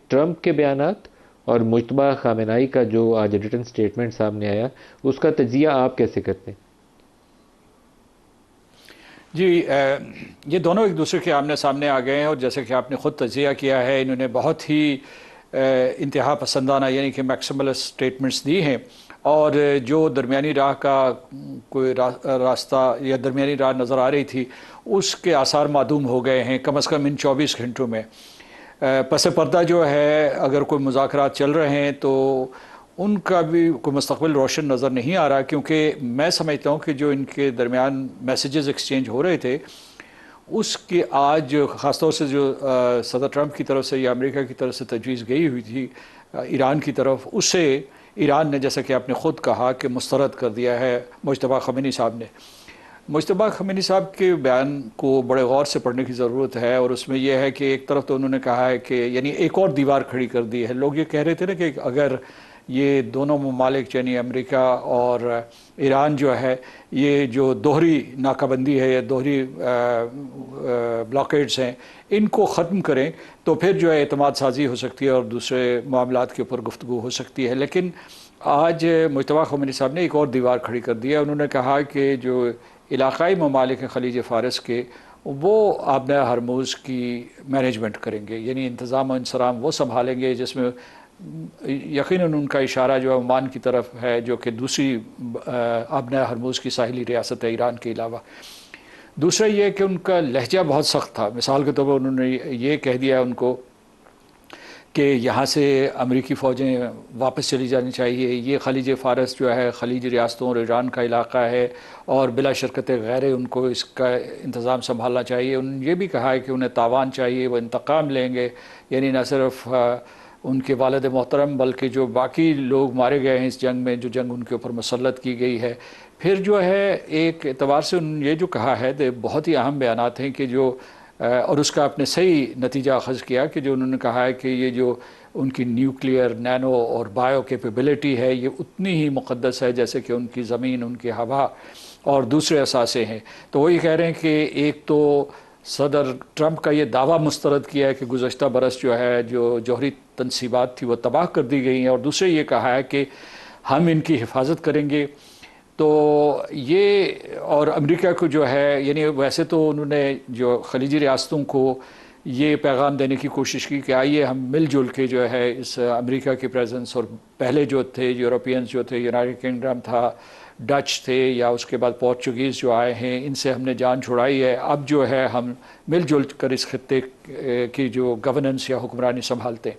Trump کے بیانات اور مجتبیٰ خامنہئی کا جو آج ریٹن سٹیٹمنٹ سامنے آیا اس کا تجزیہ آپ کیسے کرتے ہیں؟ جی یہ دونوں ایک دوسرے کے آمنے سامنے آ گئے ہیں، اور جیسے کہ آپ نے خود تجزیہ کیا ہے، انہوں نے بہت ہی انتہا پسندانہ یعنی کہ میکسیملس سٹیٹمنٹس دی ہیں، اور جو درمیانی راہ کا کوئی راستہ یا درمیانی راہ نظر آ رہی تھی اس کے آثار معدوم ہو گئے ہیں کم از کم ان 24 گھنٹوں میں۔ پس پردہ جو ہے اگر کوئی مذاکرات چل رہے ہیں تو ان کا بھی کوئی مستقبل روشن نظر نہیں آ رہا، کیونکہ میں سمجھتا ہوں کہ جو ان کے درمیان میسیجز ایکسچینج ہو رہے تھے اس کے آج خاص طور سے جو صدر ٹرمپ کی طرف سے یا امریکہ کی طرف سے تجویز گئی ہوئی تھی ایران کی طرف، اسے ایران نے جیسا کہ آپ نے خود کہا کہ مسترد کر دیا ہے مجتبیٰ خامنہئی صاحب نے۔ مجتبیٰ خامنہئی صاحب کے بیان کو بڑے غور سے پڑھنے کی ضرورت ہے، اور اس میں یہ ہے کہ ایک طرف تو انہوں نے کہا ہے کہ یعنی ایک اور دیوار کھڑی کر دی ہے۔ لوگ یہ کہہ رہے تھے نا کہ اگر یہ دونوں ممالک یعنی امریکہ اور ایران جو ہے یہ جو دوہری ناکہ بندی ہے یا دوہری بلاکیڈز ہیں ان کو ختم کریں تو پھر جو ہے اعتماد سازی ہو سکتی ہے اور دوسرے معاملات کے اوپر گفتگو ہو سکتی ہے۔ لیکن آج مجتبیٰ خامنہئی صاحب نے ایک اور دیوار کھڑی کر دی ہے۔ انہوں نے کہا کہ جو علاقائی ممالک ہیں خلیج فارس کے، وہ آبنۂ ہرموز کی مینجمنٹ کریں گے، یعنی انتظام و انصرام وہ سنبھالیں گے، جس میں یقیناً ان کا اشارہ جو ہے عمان کی طرف ہے جو کہ دوسری آبنۂ ہرموز کی ساحلی ریاست ہے ایران کے علاوہ۔ دوسرا یہ کہ ان کا لہجہ بہت سخت تھا، مثال کے طور پر انہوں نے یہ کہہ دیا ان کو کہ یہاں سے امریکی فوجیں واپس چلی جانی چاہیے، یہ خلیج فارس جو ہے خلیج ریاستوں اور ایران کا علاقہ ہے اور بلا شرکت غیر ان کو اس کا انتظام سنبھالنا چاہیے۔ انہوں نے یہ بھی کہا ہے کہ انہیں تاوان چاہیے، وہ انتقام لیں گے، یعنی نہ صرف ان کے والد محترم بلکہ جو باقی لوگ مارے گئے ہیں اس جنگ میں، جو جنگ ان کے اوپر مسلط کی گئی ہے۔ پھر جو ہے ایک اعتبار سے انہوں نے یہ جو کہا ہے بہت ہی اہم بیانات ہیں کہ جو اور اس کا آپ نے صحیح نتیجہ اخذ کیا کہ جو انہوں نے کہا ہے کہ یہ جو ان کی نیوکلیئر، نینو اور بایو کیپیبلٹی ہے یہ اتنی ہی مقدس ہے جیسے کہ ان کی زمین، ان کی ہوا اور دوسرے اثاثے ہیں۔ تو وہی کہہ رہے ہیں کہ ایک تو صدر ٹرمپ کا یہ دعویٰ مسترد کیا ہے کہ گزشتہ برس جو ہے جو جوہری تنصیبات تھی وہ تباہ کر دی گئی ہیں، اور دوسرے یہ کہا ہے کہ ہم ان کی حفاظت کریں گے۔ تو یہ اور امریکہ کو جو ہے یعنی ویسے تو انہوں نے جو خلیجی ریاستوں کو یہ پیغام دینے کی کوشش کی کہ آئیے ہم مل جل کے جو ہے اس امریکہ کی پریزنس، اور پہلے جو تھے یورپینز جو تھے، یونائیٹڈ کنگڈم تھا، ڈچ تھے، یا اس کے بعد پورچوگیز جو آئے ہیں، ان سے ہم نے جان چھڑائی ہے، اب جو ہے ہم مل جل کر اس خطے کی جو گورننس یا حکمرانی سنبھالتے ہیں۔